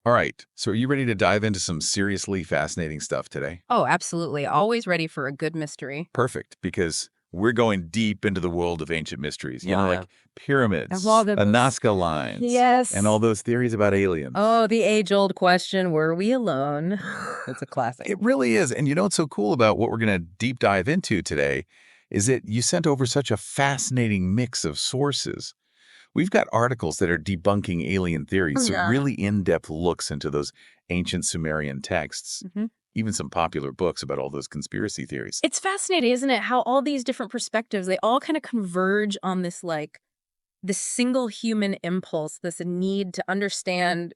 All right, so are you ready to dive into some seriously fascinating stuff today? Oh, absolutely. Always ready for a good mystery. Perfect, because we're going deep into the world of ancient mysteries, Yeah. like Of all pyramids, the the Nazca lines, and all Yes. those theories about aliens. Oh, the age-old question, were we alone? It's a classic. It really is. And you know what's so cool about what we're going to deep dive into today is that you sent over such a fascinating mix of sources. We've got articles that are debunking alien theories, so Yeah. really in-depth looks into those ancient Sumerian texts, Mhm. even some popular books about all those conspiracy theories. It's fascinating, isn't it? How all these different perspectives, they all kind of converge on this single human impulse, this need to understand,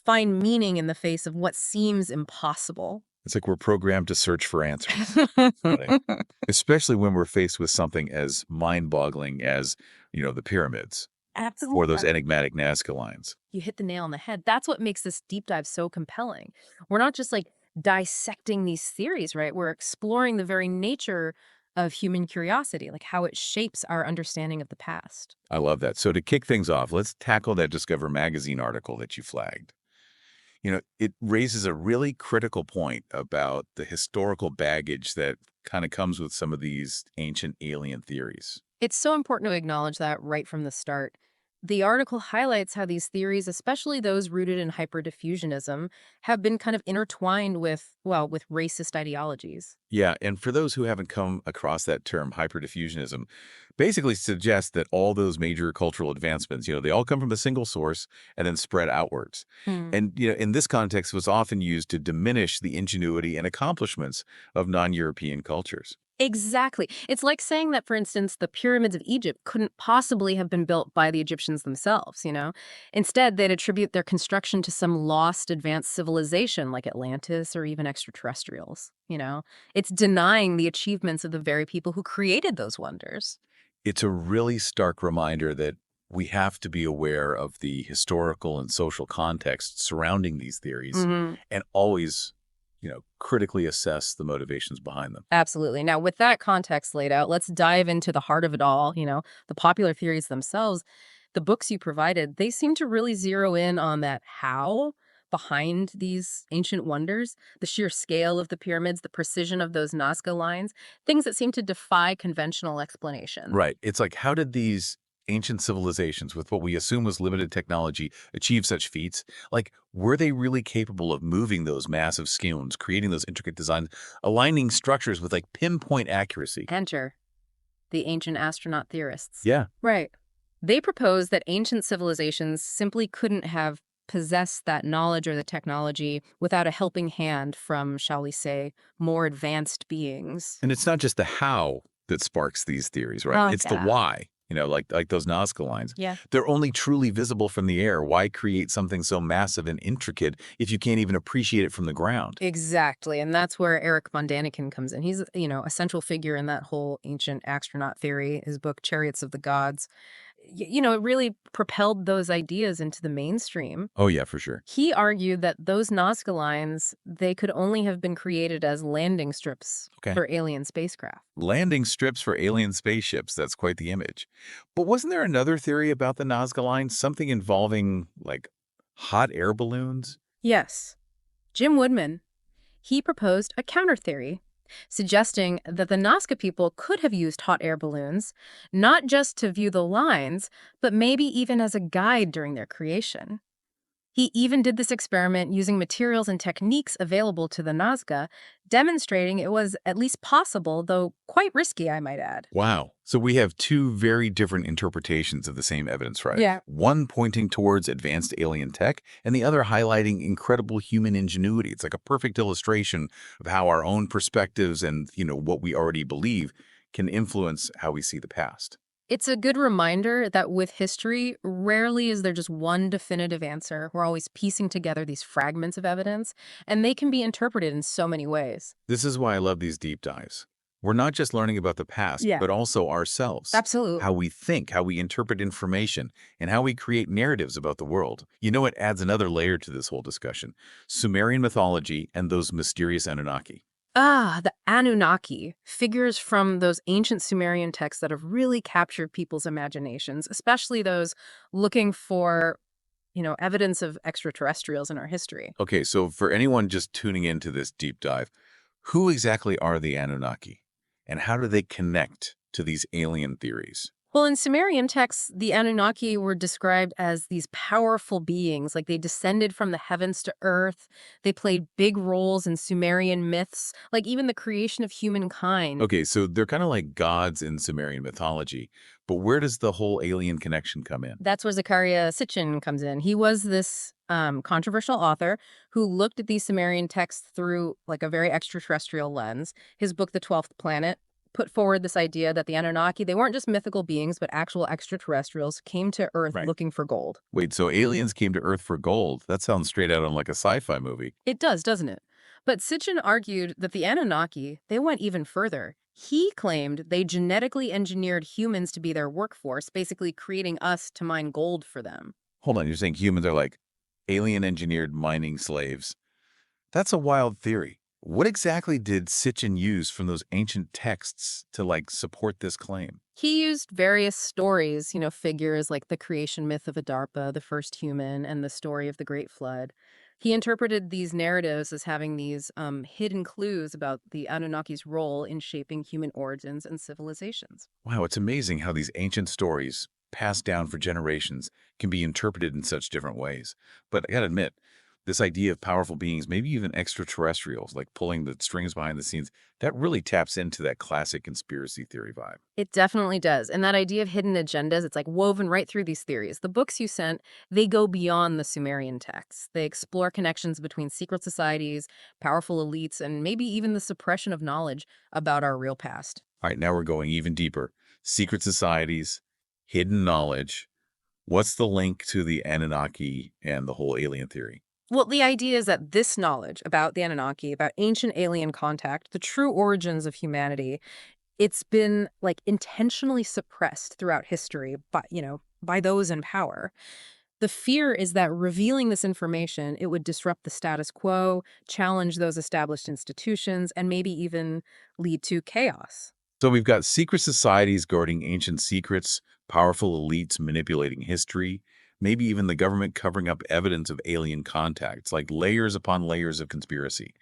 find meaning in the face of what seems impossible. It's like we're programmed to search for answers, right? Especially when we're faced with something as mind-boggling as, the pyramids or those Absolutely. enigmatic Nazca lines. You hit the nail on the head. That's what makes this deep dive so compelling. We're not just dissecting these theories, right? We're exploring the very nature of human curiosity, like how it shapes our understanding of the past. I love that. So to kick things off, let's tackle that Discover magazine article that you flagged. It raises a really critical point about the historical baggage that kind of comes with some of these ancient alien theories. It's so important to acknowledge that right from the start. The article highlights how these theories, especially those rooted in hyperdiffusionism, have been kind of intertwined with racist ideologies. Yeah, and for those who haven't come across that term, hyperdiffusionism basically suggests that all those major cultural advancements, they all come from a single source and then spread outwards. And, in this context, was often used to diminish the ingenuity and accomplishments of non-European cultures. Exactly. It's like saying that, for instance, the pyramids of Egypt couldn't possibly have been built by the Egyptians themselves. Instead, they'd attribute their construction to some lost advanced civilization like Atlantis or even extraterrestrials. It's denying the achievements of the very people who created those wonders. It's a really stark reminder that we have to be aware of the historical and social context surrounding these theories Hmm. and always, critically assess the motivations behind them. Absolutely. Now, with that context laid out, let's dive into the heart of it all, the popular theories themselves. The books you provided, they seem to really zero in on that how behind these ancient wonders, the sheer scale of the pyramids, the precision of those Nazca lines, things that seem to defy conventional explanation. Right. It's like, how did these ancient civilizations with what we assume was limited technology achieve such feats? Like, were they really capable of moving those massive skeins, creating those intricate designs, aligning structures with like pinpoint accuracy? Enter the ancient astronaut theorists. Yeah. Right. They propose that ancient civilizations simply couldn't have possessed that knowledge or the technology without a helping hand from, shall we say, more advanced beings. And it's not just the how that sparks these theories, right? Oh, It's the yeah. why, like those Nazca lines. Yeah. They're only truly visible from the air. Why create something so massive and intricate if you can't even appreciate it from the ground? Exactly. And that's where Erich von Däniken comes in. He's a central figure in that whole ancient astronaut theory, his book, Chariots of the Gods. It really propelled those ideas into the mainstream. Oh, yeah, for sure. He argued that those Nazca lines, they could only have been created as landing strips Okay. for alien spacecraft. Landing strips for alien spaceships. That's quite the image. But wasn't there another theory about the Nazca lines? Something involving like hot air balloons? Yes. Jim Woodman, he proposed a counter theory, suggesting that the Nazca people could have used hot air balloons, not just to view the lines, but maybe even as a guide during their creation. He even did this experiment using materials and techniques available to the Nazca, demonstrating it was at least possible, though quite risky, I might add. Wow. So we have two very different interpretations of the same evidence, right? Yeah. One pointing towards advanced alien tech and the other highlighting incredible human ingenuity. It's like a perfect illustration of how our own perspectives and, what we already believe can influence how we see the past. It's a good reminder that with history, rarely is there just one definitive answer. We're always piecing together these fragments of evidence, and they can be interpreted in so many ways. This is why I love these deep dives. We're not just learning about the past, Yeah. but also ourselves, Absolutely. how we think, how we interpret information, and how we create narratives about the world. It adds another layer to this whole discussion. Sumerian mythology and those mysterious Anunnaki. Ah, the Anunnaki, figures from those ancient Sumerian texts that have really captured people's imaginations, especially those looking for evidence of extraterrestrials in our history. Okay, so for anyone just tuning into this deep dive, who exactly are the Anunnaki? And how do they connect to these alien theories? Well, in Sumerian texts, the Anunnaki were described as these powerful beings, like they descended from the heavens to earth. They played big roles in Sumerian myths, like even the creation of humankind. Okay, so they're kind of like gods in Sumerian mythology, but where does the whole alien connection come in? That's where Zecharia Sitchin comes in. He was this controversial author who looked at these Sumerian texts through like a very extraterrestrial lens. His book, The 12th Planet, put forward this idea that the Anunnaki, they weren't just mythical beings, but actual extraterrestrials came to Earth Right. looking for gold. Wait, so aliens came to Earth for gold? That sounds straight out on like a sci-fi movie. It does, doesn't it? But Sitchin argued that the Anunnaki, they went even further. He claimed they genetically engineered humans to be their workforce, basically creating us to mine gold for them. Hold on, you're saying humans are like alien engineered mining slaves? That's a wild theory. What exactly did Sitchin use from those ancient texts to like support this claim? He used various stories, figures like the creation myth of Adarpa, the first human, and the story of the Great Flood. He interpreted these narratives as having these hidden clues about the Anunnaki's role in shaping human origins and civilizations. Wow, it's amazing how these ancient stories, passed down for generations, can be interpreted in such different ways. But I gotta admit, this idea of powerful beings, maybe even extraterrestrials, like pulling the strings behind the scenes, that really taps into that classic conspiracy theory vibe. It definitely does. And that idea of hidden agendas, it's like woven right through these theories. The books you sent, they go beyond the Sumerian texts. They explore connections between secret societies, powerful elites, and maybe even the suppression of knowledge about our real past. All right, now we're going even deeper. Secret societies, hidden knowledge. What's the link to the Anunnaki and the whole alien theory? Well, the idea is that this knowledge about the Anunnaki, about ancient alien contact, the true origins of humanity, it's been like intentionally suppressed throughout history by those in power. The fear is that revealing this information, it would disrupt the status quo, challenge those established institutions, and maybe even lead to chaos. So we've got secret societies guarding ancient secrets, powerful elites manipulating history, maybe even the government covering up evidence of alien contacts, like layers upon layers of conspiracy.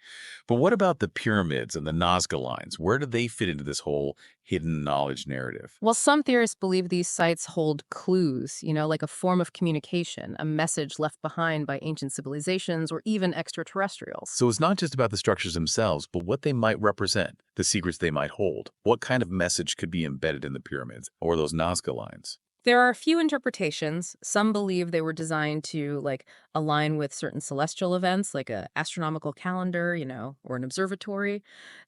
But what about the pyramids and the Nazca lines? Where do they fit into this whole hidden knowledge narrative? Well, some theorists believe these sites hold clues, like a form of communication, a message left behind by ancient civilizations or even extraterrestrials. So it's not just about the structures themselves, but what they might represent, the secrets they might hold. What kind of message could be embedded in the pyramids or those Nazca lines? There are a few interpretations. Some believe they were designed to align with certain celestial events, like a astronomical calendar, or an observatory.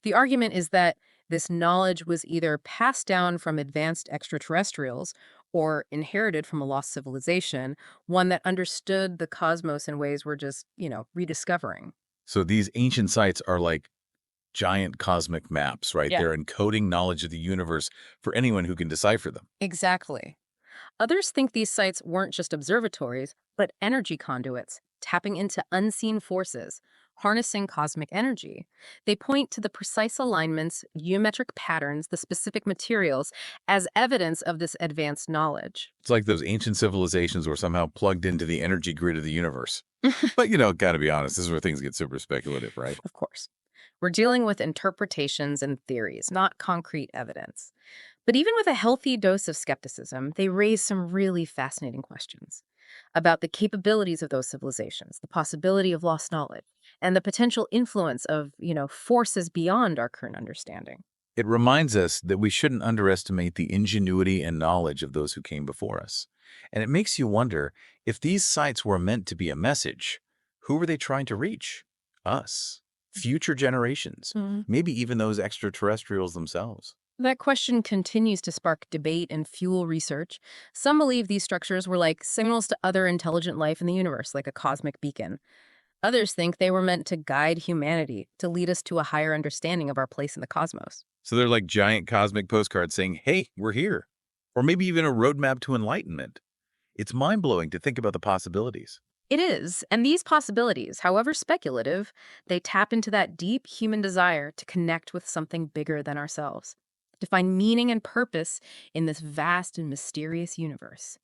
The argument is that this knowledge was either passed down from advanced extraterrestrials or inherited from a lost civilization, one that understood the cosmos in ways we're just, rediscovering. So these ancient sites are like giant cosmic maps, right? Yeah. They're encoding knowledge of the universe for anyone who can decipher them. Exactly. Others think these sites weren't just observatories, but energy conduits, tapping into unseen forces, harnessing cosmic energy. They point to the precise alignments, geometric patterns, the specific materials as evidence of this advanced knowledge. It's like those ancient civilizations were somehow plugged into the energy grid of the universe. But, gotta be honest, this is where things get super speculative, right? Of course. We're dealing with interpretations and theories, not concrete evidence. But even with a healthy dose of skepticism, they raise some really fascinating questions about the capabilities of those civilizations, the possibility of lost knowledge, and the potential influence of, forces beyond our current understanding. It reminds us that we shouldn't underestimate the ingenuity and knowledge of those who came before us. And it makes you wonder, if these sites were meant to be a message, who were they trying to reach? Us. Future generations. Maybe even those extraterrestrials themselves. That question continues to spark debate and fuel research. Some believe these structures were like signals to other intelligent life in the universe, like a cosmic beacon. Others think they were meant to guide humanity, to lead us to a higher understanding of our place in the cosmos. So they're like giant cosmic postcards saying, hey, we're here. Or maybe even a roadmap to enlightenment. It's mind-blowing to think about the possibilities. It is, and these possibilities, however speculative, they tap into that deep human desire to connect with something bigger than ourselves, to find meaning and purpose in this vast and mysterious universe.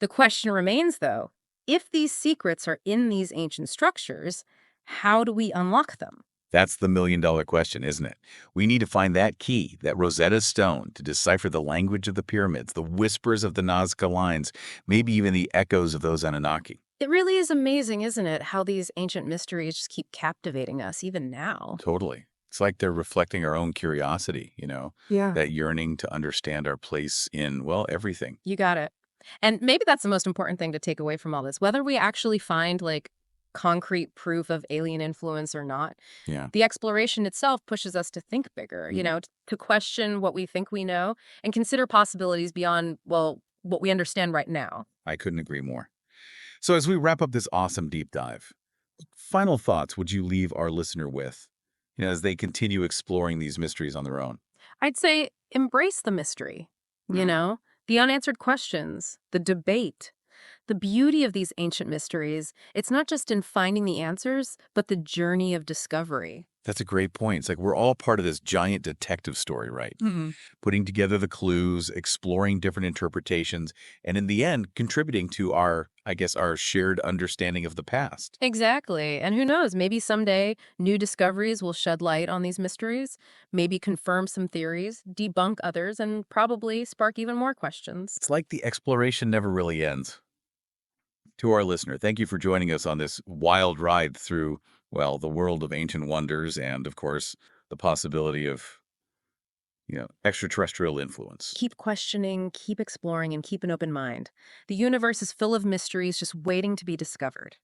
The question remains, though, if these secrets are in these ancient structures, how do we unlock them? That's the million-dollar question, isn't it? We need to find that key, that Rosetta Stone, to decipher the language of the pyramids, the whispers of the Nazca lines, maybe even the echoes of those Anunnaki. It really is amazing, isn't it, how these ancient mysteries just keep captivating us even now. Totally. It's like they're reflecting our own curiosity, Yeah. that yearning to understand our place in, well, everything. You got it. And maybe that's the most important thing to take away from all this. Whether we actually find like concrete proof of alien influence or not, Yeah. the exploration itself pushes us to think bigger, Mhm. to question what we think we know and consider possibilities beyond, well, what we understand right now. I couldn't agree more. So as we wrap up this awesome deep dive, what final thoughts would you leave our listener with, as they continue exploring these mysteries on their own? I'd say embrace the mystery, you Mm. know, the unanswered questions, the debate. The beauty of these ancient mysteries, it's not just in finding the answers, but the journey of discovery. That's a great point. It's like we're all part of this giant detective story, right? Hmm. Putting together the clues, exploring different interpretations, and in the end, contributing to our, I guess, our shared understanding of the past. Exactly. And who knows, maybe someday new discoveries will shed light on these mysteries, maybe confirm some theories, debunk others, and probably spark even more questions. It's like the exploration never really ends. To our listener, thank you for joining us on this wild ride through, well, the world of ancient wonders and, of course, the possibility of, extraterrestrial influence. Keep questioning, keep exploring, and keep an open mind. The universe is full of mysteries just waiting to be discovered.